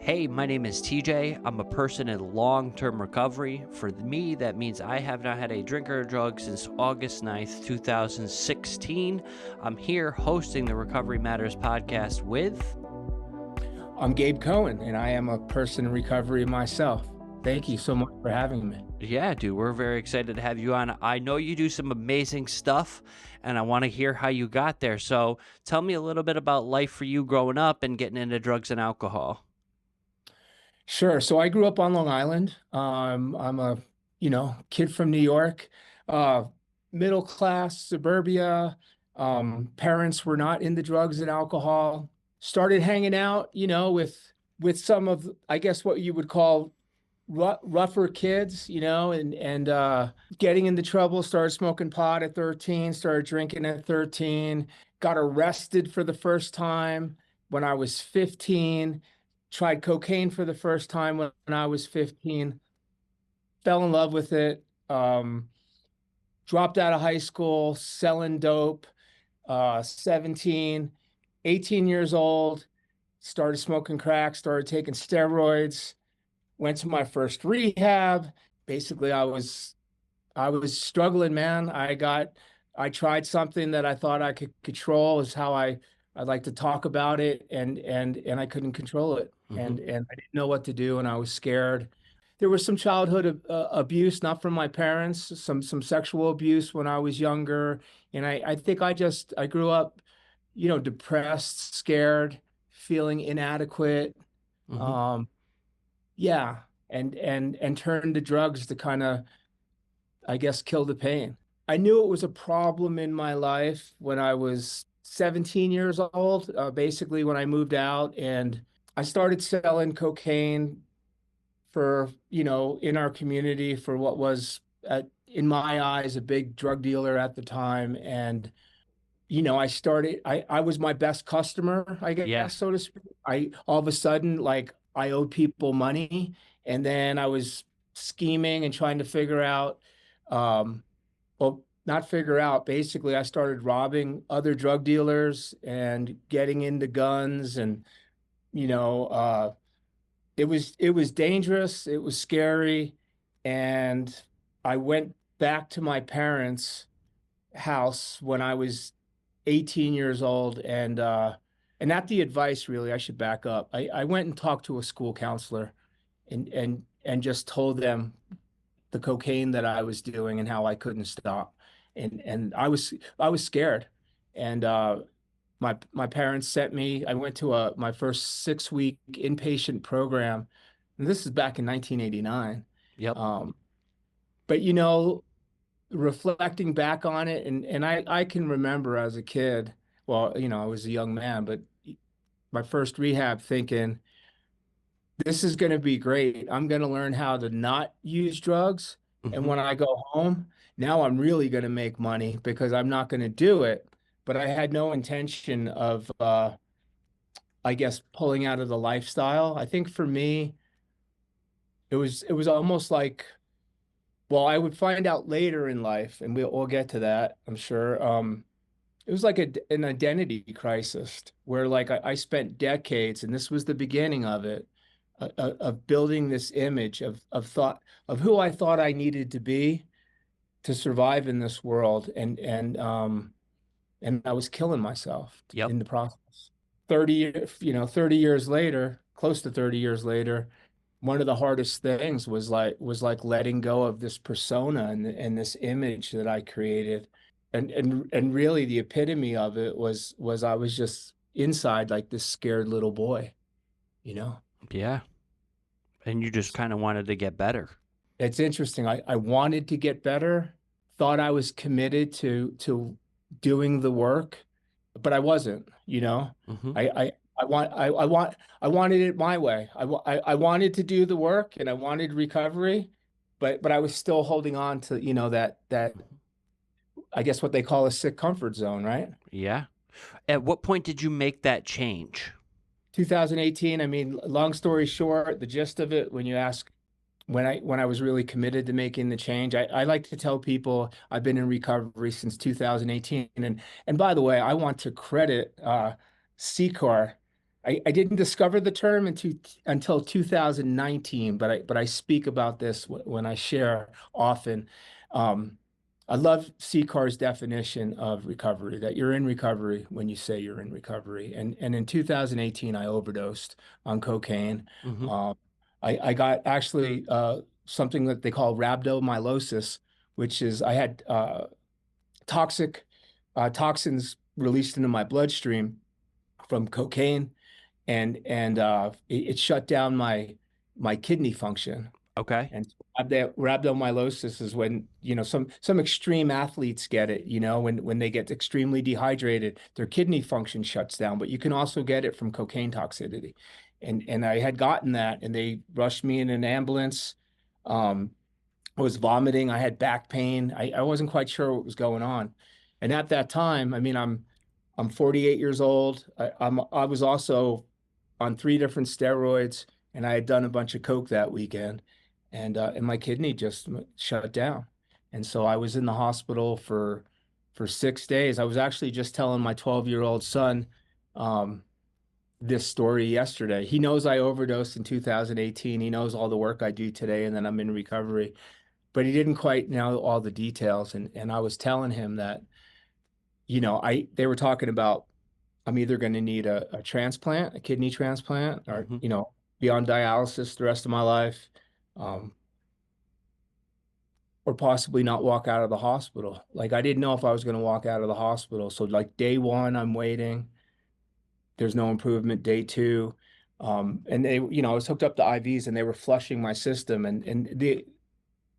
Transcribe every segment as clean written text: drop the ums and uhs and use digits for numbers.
Hey, my name is TJ. I'm a person in long-term recovery. For me, that means I have not had a drink or a drug since August 9th, 2016. I'm here hosting the Recovery Matters podcast with... I'm Gabe Cohen, and I am a person in recovery myself. Thank you so much for having me. Yeah, dude, we're very excited to have you on. I know you do some amazing stuff, and I want to hear how you got there. So tell me a little bit about life for you growing up and getting into drugs and alcohol. Sure. So I grew up on Long Island. I'm a, kid from New York, uh, middle class, suburbia. Parents were not into drugs and alcohol. Started hanging out, with some of, I guess, what you would call rougher kids, and getting into trouble. Started smoking pot at 13. Started drinking at 13. Got arrested for the first time when I was 15. Tried cocaine for the first time when I was 15, fell in love with it, dropped out of high school, selling dope, 17, 18 years old, started smoking crack, started taking steroids, went to my first rehab. Basically, I was struggling, man. I tried something that I thought I could control, is how I'd like to talk about it, and I couldn't control it. Mm-hmm. And I didn't know what to do, and I was scared. There was some childhood abuse, not from my parents, some sexual abuse when I was younger. And I think I grew up, depressed, scared, feeling inadequate. Mm-hmm. Um, yeah, and turned to drugs to kind of, I guess, kill the pain. I knew it was a problem in my life when I was 17 years old, basically when I moved out, and I started selling cocaine for, in our community, for what was, in my eyes, a big drug dealer at the time. And, I was my best customer, I Yeah. guess, so to speak. All of a sudden, like, I owed people money, and then I was scheming and trying to figure out, um, well, not figure out. Basically, I started robbing other drug dealers and getting into guns, and you know, uh, it was dangerous. It was scary, and I went back to my parents' house when I was 18 years old, and at the advice, really, I should back up. I went and talked to a school counselor, and just told them the cocaine that I was doing and how I couldn't stop. And I was scared. And my parents sent me, I went to my first 6 week inpatient program. And this is back in 1989. Yep. Um, but reflecting back on it, and I can remember as a kid, well, I was a young man, but my first rehab, thinking, this is going to be great. I'm going to learn how to not use drugs. And Mm-hmm. when I go home, now I'm really going to make money because I'm not going to do it. But I had no intention of, I guess, pulling out of the lifestyle. I think for me, it was almost like, well, I would find out later in life, and we'll get to that, I'm sure. It was like an identity crisis where, like, I spent decades, and this was the beginning of it, of building this image of who I thought I needed to be to survive in this world, and I was killing myself Yep. in the process. 30 years later, close to 30 years later, one of the hardest things was like letting go of this persona and this image that I created. And really the epitome of it was I was just inside like this scared little boy, you know? Yeah. And you just kind of wanted to get better. It's interesting. I wanted to get better, thought I was committed to doing the work, but I wasn't, you know. Mm-hmm. I wanted it my way. I wanted to do the work, and I wanted recovery, but I was still holding on to, that I guess what they call a sick comfort zone, right? Yeah. At what point did you make that change? 2018, I mean, long story short, the gist of it, when you ask when I was really committed to making the change, I like to tell people I've been in recovery since 2018. And by the way, I want to credit CCAR I didn't discover the term until 2019, but I speak about this when I share often. Um, I love CCAR's definition of recovery, that you're in recovery when you say you're in recovery. And in 2018, I overdosed on cocaine. Hmm. Um, I got actually something that they call rhabdomyolysis, which is I had toxic toxins released into my bloodstream from cocaine, and it shut down my kidney function. Okay. And that rhabdomyolysis is when, some extreme athletes get it, when they get extremely dehydrated, their kidney function shuts down, but you can also get it from cocaine toxicity. And I had gotten that, and they rushed me in an ambulance. Um, I was vomiting. I had back pain. I wasn't quite sure what was going on. And at that time, I mean, I'm 48 years old. I was also on three different steroids, and I had done a bunch of coke that weekend, and my kidney just shut down. And so I was in the hospital for 6 days. I was actually just telling my 12-year-old son um, this story yesterday. He knows I overdosed in 2018. He knows all the work I do today, and then I'm in recovery, but he didn't quite know all the details. And I was telling him that, I they were talking about I'm either going to need a transplant, a kidney transplant, or, Hmm. be on dialysis the rest of my life, um, or possibly not walk out of the hospital. Like, I didn't know if I was going to walk out of the hospital. So, like, day one, I'm waiting. There's no improvement. Day two, and I was hooked up to IVs, and they were flushing my system. And the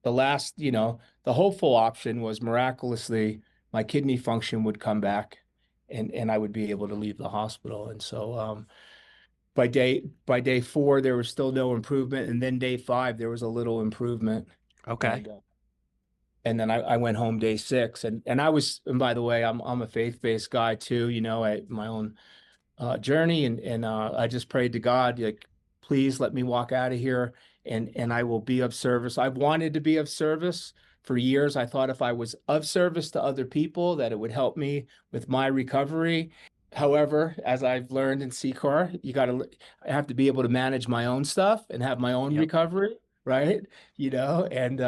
last, the hopeful option was miraculously my kidney function would come back, and I would be able to leave the hospital. And so, by day four, there was still no improvement, and then day five, there was a little improvement, Okay. and then I went home day six, and by the way, I'm a faith-based guy too, my own journey, and I just prayed to God, like, please let me walk out of here, and I will be of service. I've wanted to be of service for years. I thought if I was of service to other people, that it would help me with my recovery. However, as I've learned in CCAR, I have to be able to manage my own stuff and have my own Yep. recovery, right? And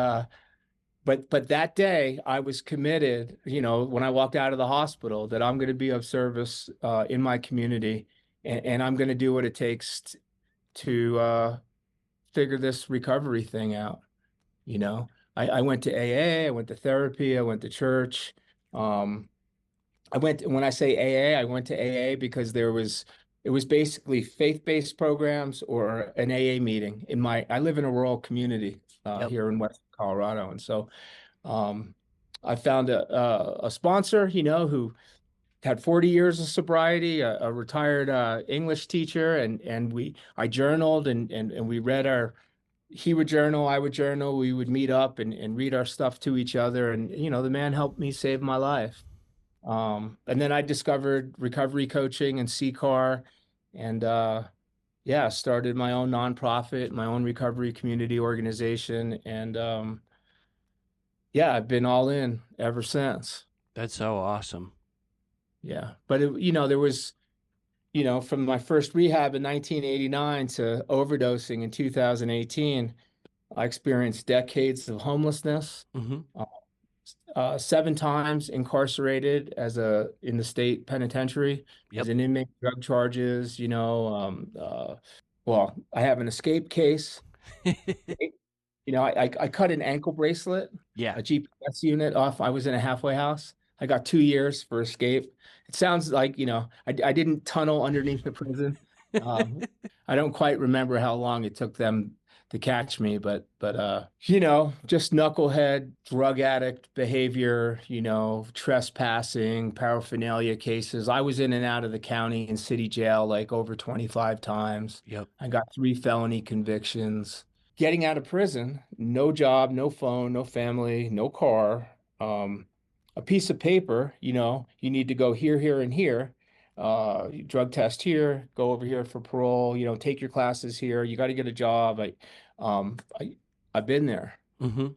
but that day I was committed, when I walked out of the hospital, that I'm going to be of service in my community, and I'm going to do what it takes to figure this recovery thing out. I went to AA, I went to therapy, I went to church. Um, when I say AA, I went to AA because it was basically faith-based programs or an AA meeting I live in a rural community Yep. here in West Colorado. And so um, I found a sponsor, who had 40 years of sobriety, a retired English teacher, and I journaled, and we read he would journal, I would journal, we would meet up and read our stuff to each other. And, the man helped me save my life. And then I discovered recovery coaching and CCAR, and yeah, started my own nonprofit, my own recovery community organization, and yeah, I've been all in ever since. That's so awesome. Yeah, but there was, from my first rehab in 1989 to overdosing in 2018, I experienced decades of homelessness, Hmm. 7 times incarcerated in the state penitentiary as Yep. an inmate, drug charges, well, I have an escape case. I cut an ankle bracelet, Yeah. a GPS unit off. I was in a halfway house. I got 2 years for escape. It sounds like, I didn't tunnel underneath the prison. Um, I don't quite remember how long it took them to catch me, but just knucklehead, drug addict behavior, trespassing, paraphernalia cases. I was in and out of the county and city jail like over 25 times. Yep. I got 3 felony convictions. Getting out of prison, no job, no phone, no family, no car, a piece of paper, you need to go here, here, and here. Drug test here, go over here for parole, take your classes here. You got to get a job. Um, I, I've been there. Hmm.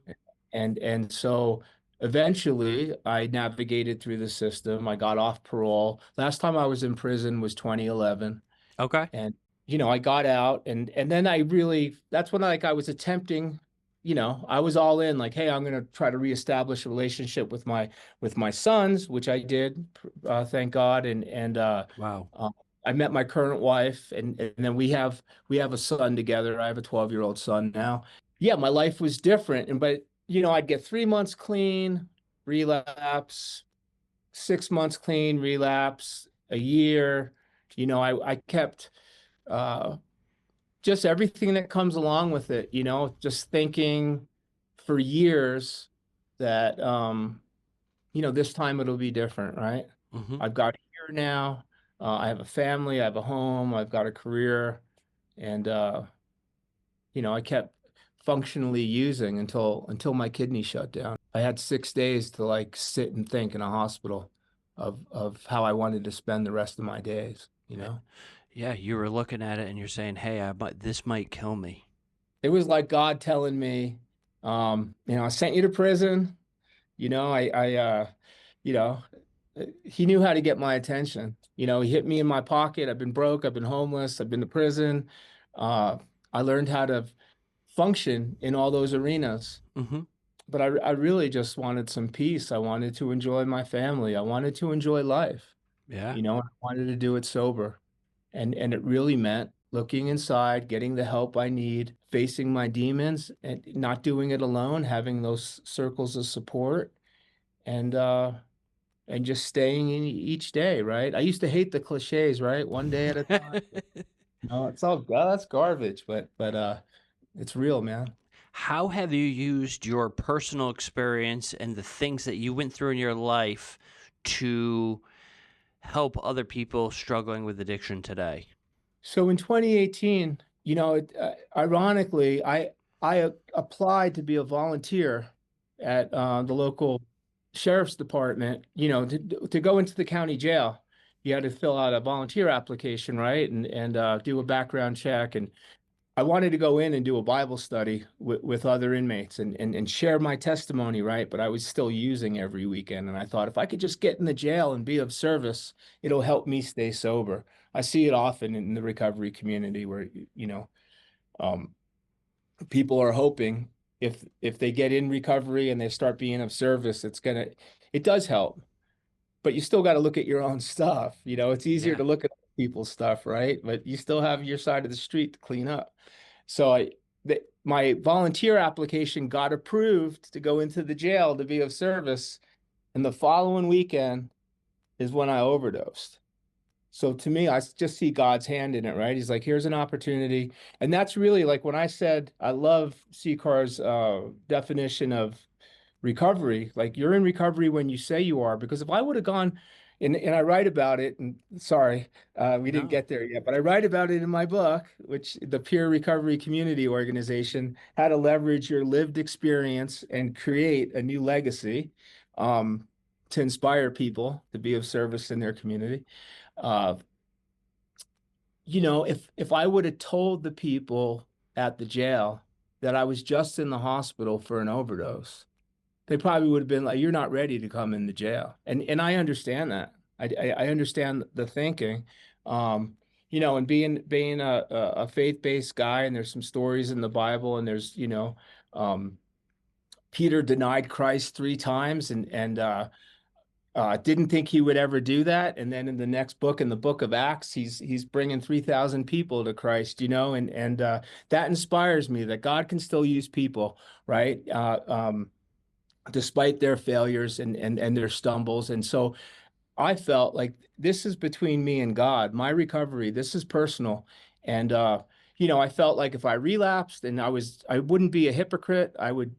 And so eventually I navigated through the system. I got off parole. Last time I was in prison was 2011. Okay. And I got out, and then I really, that's when I was attempting, I was all in, like, hey, I'm going to try to reestablish a relationship with my sons, which I did, thank God. Wow. Uh, I met my current wife, and then we have a son together. I have a 12-year-old son now. Yeah, my life was different, but I'd get 3 months clean, relapse, 6 months clean, relapse, a year. I kept uh, just everything that comes along with it, just thinking for years that, this time it'll be different, right? Hmm. I've got a year now. I have a family, I have a home, I've got a career, and I kept functionally using until my kidney shut down. I had 6 days to like sit and think in a hospital of how I wanted to spend the rest of my days. Yeah, you were looking at it and you're saying, "Hey, this might kill me." It was like God telling me, I sent you to prison. You know, he knew how to get my attention. He hit me in my pocket. I've been broke. I've been homeless. I've been to prison. Uh, I learned how to function in all those arenas. Hmm. But I really just wanted some peace. I wanted to enjoy my family. I wanted to enjoy life. Yeah. I wanted to do it sober. And it really meant looking inside, getting the help I need, facing my demons, and not doing it alone, having those circles of support, and just staying in each day, right? I used to hate the cliches, right? One day at a time. No, it's all that's garbage, but it's real, man. How have you used your personal experience and the things that you went through in your life to help other people struggling with addiction today? So in 2018, ironically, I applied to be a volunteer at the local sheriff's department. To go into the county jail, you had to fill out a volunteer application, right? And do a background check. And I wanted to go in and do a Bible study with other inmates and share my testimony, right? But I was still using every weekend. And I thought if I could just get in the jail and be of service, it'll help me stay sober. I see it often in the recovery community where, um, people are hoping if they get in recovery and they start being of service, it does help. But you still got to look at your own stuff. It's easier Yeah. to look at people's stuff, right? But you still have your side of the street to clean up. So my volunteer application got approved to go into the jail to be of service, and the following weekend is when I overdosed. So to me, I just see God's hand in it, right? He's like, here's an opportunity. And that's really like when I said I love CCAR's definition of recovery. Like you're in recovery when you say you are, because if I would have gone and I write about it, and sorry, we didn't No. get there yet, but I write about it in my book, which the peer recovery community organization, how to leverage your lived experience and create a new legacy, um, to inspire people to be of service in their community. Uh, if I would have told the people at the jail that I was just in the hospital for an overdose, they probably would have been like, "You're not ready to come in the jail," and I understand that. I understand the thinking, and being a faith-based guy, and there's some stories in the Bible, and there's um, Peter denied Christ 3 times, and didn't think he would ever do that. And then in the next book, in the book of Acts, he's bringing 3,000 people to Christ, and that inspires me that God can still use people, right? Despite their failures and their stumbles. And so I felt like this is between me and God, my recovery. This is personal. And I felt like if I relapsed and I wouldn't be a hypocrite, I would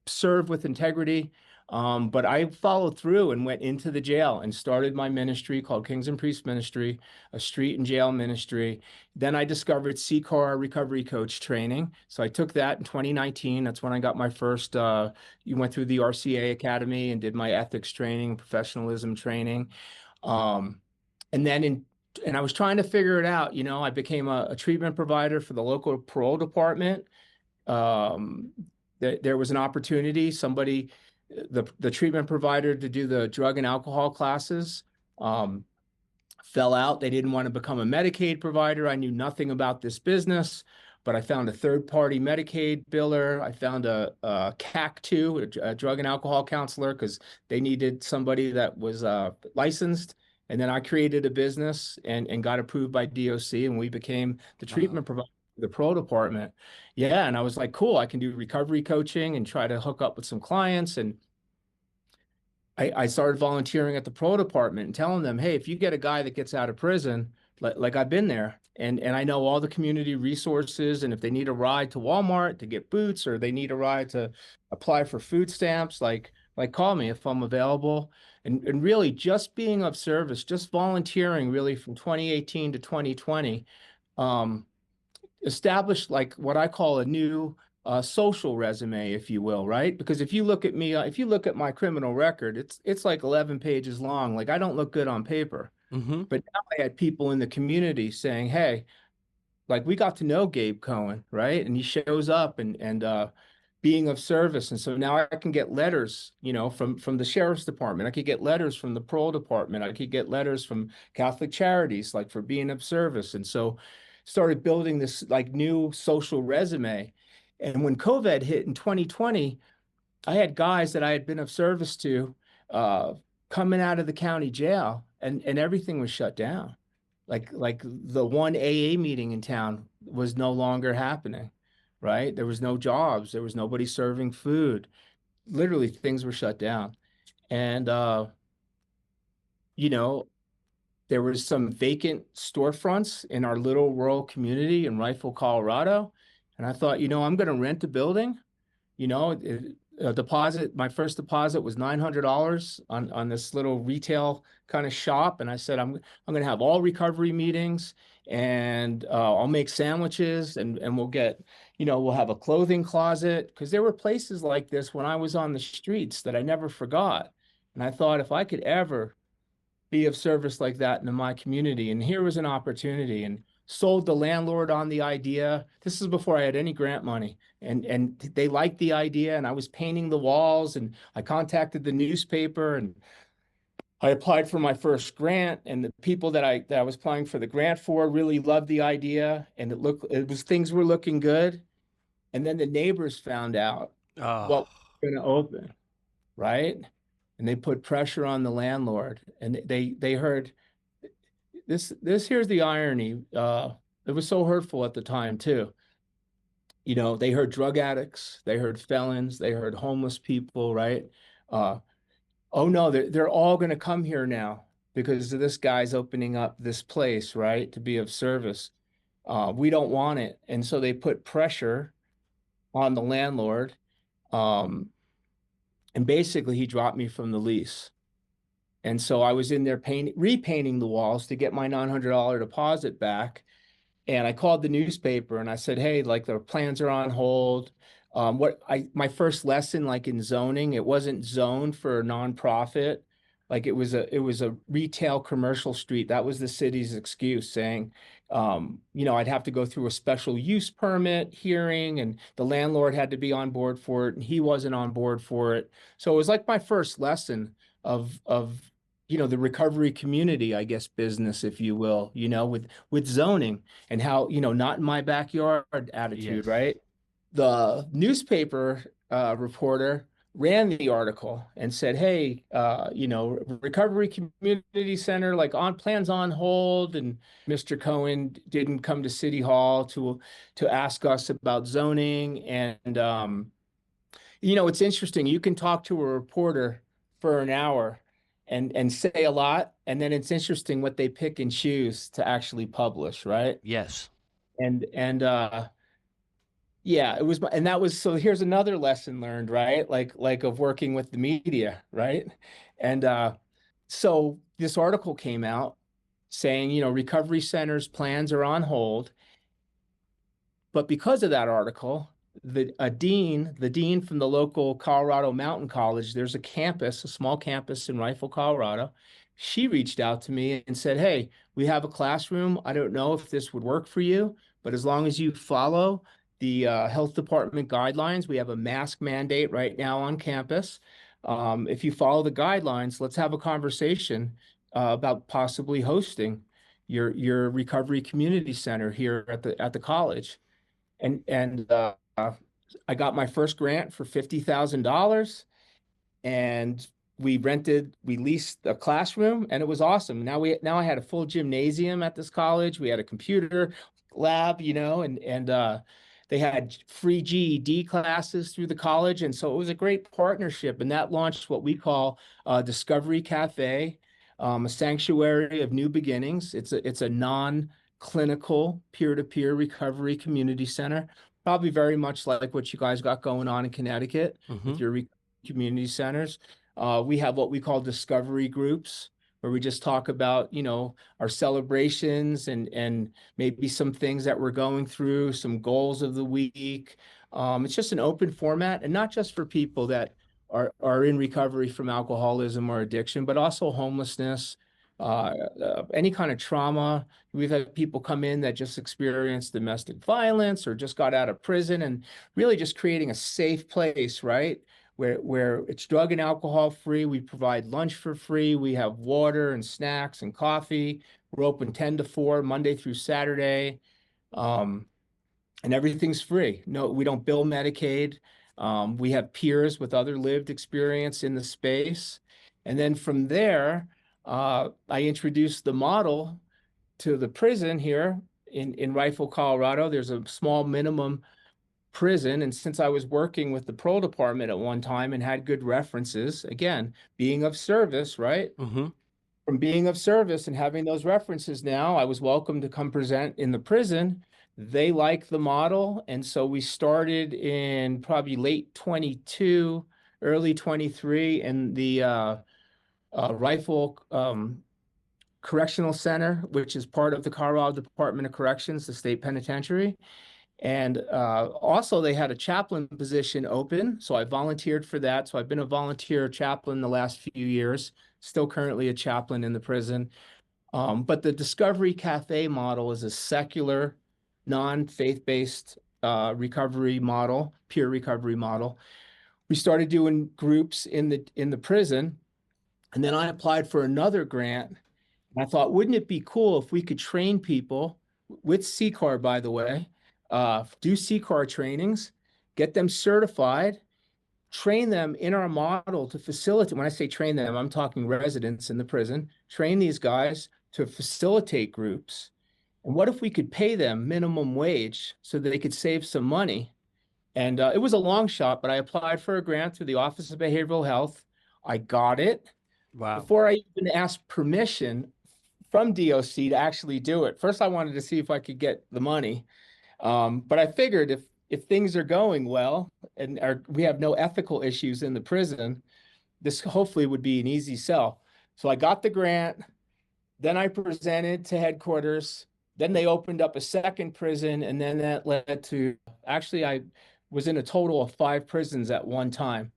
serve with integrity. But I followed through and went into the jail and started my ministry called Kings and Priests Ministry, a street and jail ministry. Then I discovered CCAR recovery coach training. So I took that in 2019. That's when I got my first, you went through the RCA Academy and did my ethics training, professionalism training. Um, and then and I was trying to figure it out. I became a treatment provider for the local parole department. um, there was an opportunity, the treatment provider to do the drug and alcohol classes. Um, fell out. They didn't want to become a Medicaid provider. I knew nothing about this business, but I found a third-party Medicaid biller. I found a CAC2, a drug and alcohol counselor, because they needed somebody that was licensed. And then I created a business and got approved by DOC, and we became the Uh, treatment provider for the pro department. Yeah, and I was like, cool, I can do recovery coaching and try to hook up with some clients. And I started volunteering at the pro department and telling them, hey, if you get a guy that gets out of prison, like I've been there, and I know all the community resources, and if they need a ride to Walmart to get boots, or they need a ride to apply for food stamps, like call me if I'm available. And really just being of service, just volunteering really from 2018 to 2020, um, established like what I call a new social resume, if you will, right? Because if you look at me, if you look at my criminal record, it's like 11 pages long. Like I don't look good on paper. mm-hmm. But now I had people in the community saying, "Hey, like we got to know Gabe Cohen, right? And he shows up and being of service. And so now I can get letters, from the sheriff's department. I could get letters from the parole department. I could get letters from Catholic Charities, like for being of service. And so started building this like new social resume. And when COVID hit in 2020, I had guys that I had been of service to uh, coming out of the county jail, and everything was shut down. Like the one AA meeting in town was no longer happening, right? There was no jobs, there was nobody serving food. Literally, things were shut down. And you know, there was some vacant storefronts in our little rural community in Rifle, Colorado. And I thought, I'm going to rent a building. A deposit, my first deposit was $900 on this little retail kind of shop. And I said, I'm going to have all recovery meetings, and I'll make sandwiches, and we'll have a clothing closet, because there were places like this when I was on the streets that I never forgot. And I thought if I could ever be of service like that in my community. And here was an opportunity, and sold the landlord on the idea. This is before I had any grant money. And they liked the idea, and I was painting the walls, and I contacted the newspaper, and I applied for my first grant, and the people that I was applying for the grant for really loved the idea, and things were looking good. And then the neighbors found out Oh, what was going to open, right? And they put pressure on the landlord, and they heard here's the irony. It was so hurtful at the time too. They heard drug addicts, they heard felons, they heard homeless people, right? Uh, oh no, they're all going to come here now because this guy's opening up this place, right, to be of service. We don't want it, and so they put pressure on the landlord, um, and basically he dropped me from the lease. And so I was in there repainting the walls to get my $900 deposit back. And I called the newspaper and I said, hey, like the plans are on hold. My first lesson, like in zoning, it wasn't zoned for a nonprofit. Like it was a retail commercial street. That was the city's excuse, saying, I'd have to go through a special use permit hearing, and the landlord had to be on board for it, and he wasn't on board for it. So it was like my first lesson of the recovery community, I guess, business, if you will, with zoning, and how, not in my backyard attitude, yes. right? The newspaper reporter ran the article and said, hey, recovery community center, like on plans on hold. And Mr. Cohen didn't come to City Hall to ask us about zoning. And it's interesting. You can talk to a reporter for an hour and say a lot, and then it's interesting what they pick and choose to actually publish, right? Yes. And yeah, and that was, so here's another lesson learned, right? Like of working with the media, right? And so this article came out saying, recovery centers plans are on hold. But because of that article, the dean from the local Colorado Mountain College, there's a small campus in Rifle, Colorado. She reached out to me and said, hey, we have a classroom. I don't know if this would work for you, but as long as you follow the health department guidelines, we have a mask mandate right now on campus. If you follow the guidelines, let's have a conversation about possibly hosting your recovery community center here at the college. And I got my first grant for $50,000, and we leased a classroom, and it was awesome. Now I had a full gymnasium at this college. We had a computer lab, and they had free GED classes through the college, and so it was a great partnership. And that launched what we call Discovery Cafe, a sanctuary of new beginnings. It's a non-clinical peer-to-peer recovery community center, probably very much like what you guys got going on in Connecticut Mm-hmm. with your community centers. We have what we call discovery groups, where we just talk about, our celebrations and maybe some things that we're going through, some goals of the week. It's just an open format, and not just for people that are in recovery from alcoholism or addiction, but also homelessness, any kind of trauma. We've had people come in that just experienced domestic violence or just got out of prison, and really just creating a safe place, right? Where it's drug and alcohol free. We provide lunch for free. We have water and snacks and coffee. We're open 10 to 4, Monday through Saturday. Um, and everything's free. No, we don't bill Medicaid. We have peers with other lived experience in the space. And then from there, I introduced the model to the prison here in Rifle, Colorado. There's a small minimum prison. And since I was working with the parole department at one time and had good references, again, being of service, right? Mm-hmm. From being of service and having those references now, I was welcome to come present in the prison. They like the model. And so we started in probably late 22, early 23 in the Rifle Correctional Center, which is part of the Colorado Department of Corrections, the state penitentiary. And also, they had a chaplain position open. So I volunteered for that. So I've been a volunteer chaplain the last few years, still currently a chaplain in the prison. But the Discovery Cafe model is a secular, non-faith-based recovery model, peer recovery model. We started doing groups in the prison, and then I applied for another grant. And I thought, wouldn't it be cool if we could train people with CCAR, by the way, do CCAR trainings, get them certified, train them in our model to facilitate. When I say train them, I'm talking residents in the prison, train these guys to facilitate groups. And what if we could pay them minimum wage so that they could save some money? And it was a long shot, but I applied for a grant through the Office of Behavioral Health. I got it Wow. before I even asked permission from DOC to actually do it. First, I wanted to see if I could get the money. But I figured if things are going well and we have no ethical issues in the prison, this hopefully would be an easy sell. So I got the grant, then I presented to headquarters, then they opened up a second prison, and then that led to, actually, I was in a total of 5 prisons at one time,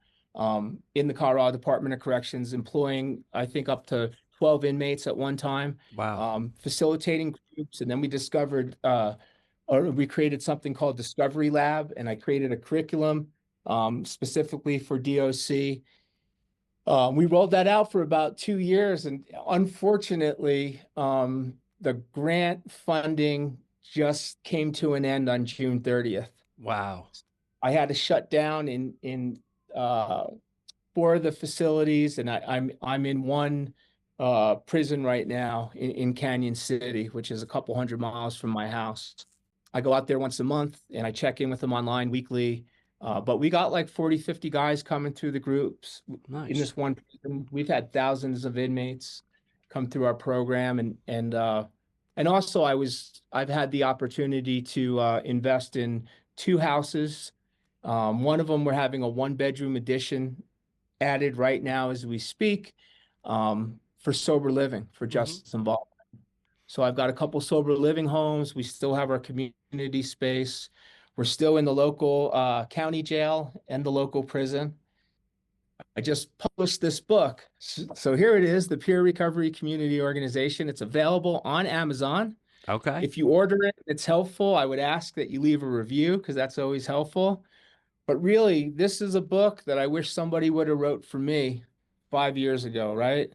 in the Colorado Department of Corrections, employing, I think, up to 12 inmates at one time, Wow. facilitating groups. And then we created something called Discovery Lab, and I created a curriculum specifically for DOC. We rolled that out for about 2 years, and unfortunately, the grant funding just came to an end on June 30th. Wow. I had to shut down in 4 of the facilities, and I'm in one prison right now in Canyon City, which is a couple 100 miles from my house. I go out there once a month and I check in with them online weekly. But we got like 40, 50 guys coming through the groups in Nice. this one prison. We've had thousands of inmates come through our program, and also I've had the opportunity to invest in 2 houses. One of them, we're having a 1-bedroom addition added right now as we speak, for sober living, for Mm-hmm. justice involvement. So I've got a couple sober living homes. We still have our community space. We're still in the local county jail and the local prison. I just published this book. So here it is, the Peer Recovery Community Organization. It's available on Amazon. Okay. If you order it, it's helpful. I would ask that you leave a review because that's always helpful. But really, this is a book that I wish somebody would have wrote for me 5 years ago, right?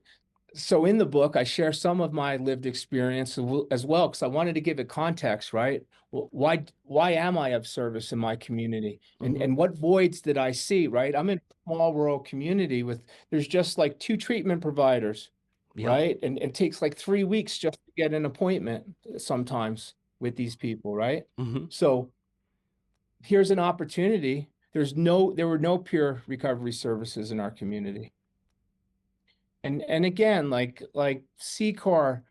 So in the book, I share some of my lived experience as well, because I wanted to give it context, right? Why am I of service in my community? Mm-hmm. And what voids did I see, right? I'm in a small rural community with there's just like two treatment providers, Yep. right? And it takes like 3 weeks just to get an appointment sometimes with these people, right? Mm-hmm. So here's an opportunity. There were no peer recovery services in our community. And again, like CCAR,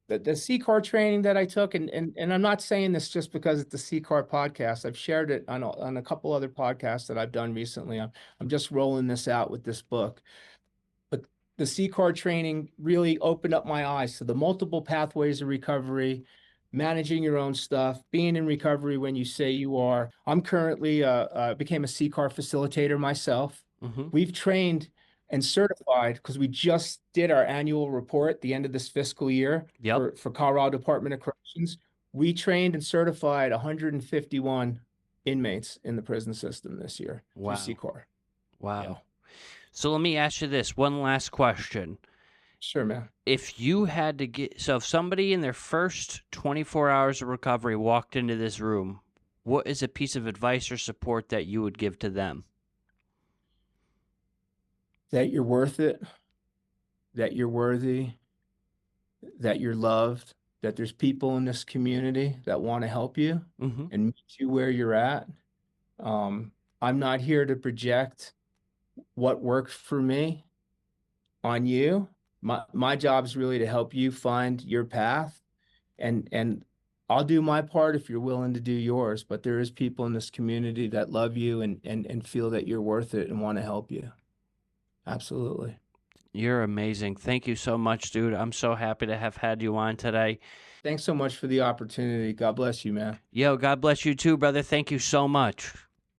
the CCAR training that I took, and I'm not saying this just because it's the CCAR podcast. I've shared it on a couple other podcasts that I've done recently. I'm just rolling this out with this book. But the CCAR training really opened up my eyes to the multiple pathways of recovery, managing your own stuff, being in recovery when you say you are. I'm currently became a CCAR facilitator myself. Mm-hmm. We've trained and certified because we just did our annual report at the end of this fiscal year Yep. for Colorado Department of Corrections. We trained and certified 151 inmates in the prison system this year through Wow. CCAR. Yeah, Wow. So let me ask you this one last question. sure, man. If you had to get, so if somebody in their first 24 hours of recovery walked into this room, what is a piece of advice or support that you would give to them? That you're worth it, that you're worthy, that you're loved, that there's people in this community that want to help you Mm-hmm. and meet you where you're at. Um, I'm not here to project what worked for me on you. My job is really to help you find your path, and I'll do my part if you're willing to do yours. But there is people in this community that love you and feel that you're worth it and want to help you. Absolutely. You're amazing. Thank you so much, dude. I'm so happy to have had you on today. Thanks so much for the opportunity. God bless you, man. Yo, God bless you too, brother. Thank you so much.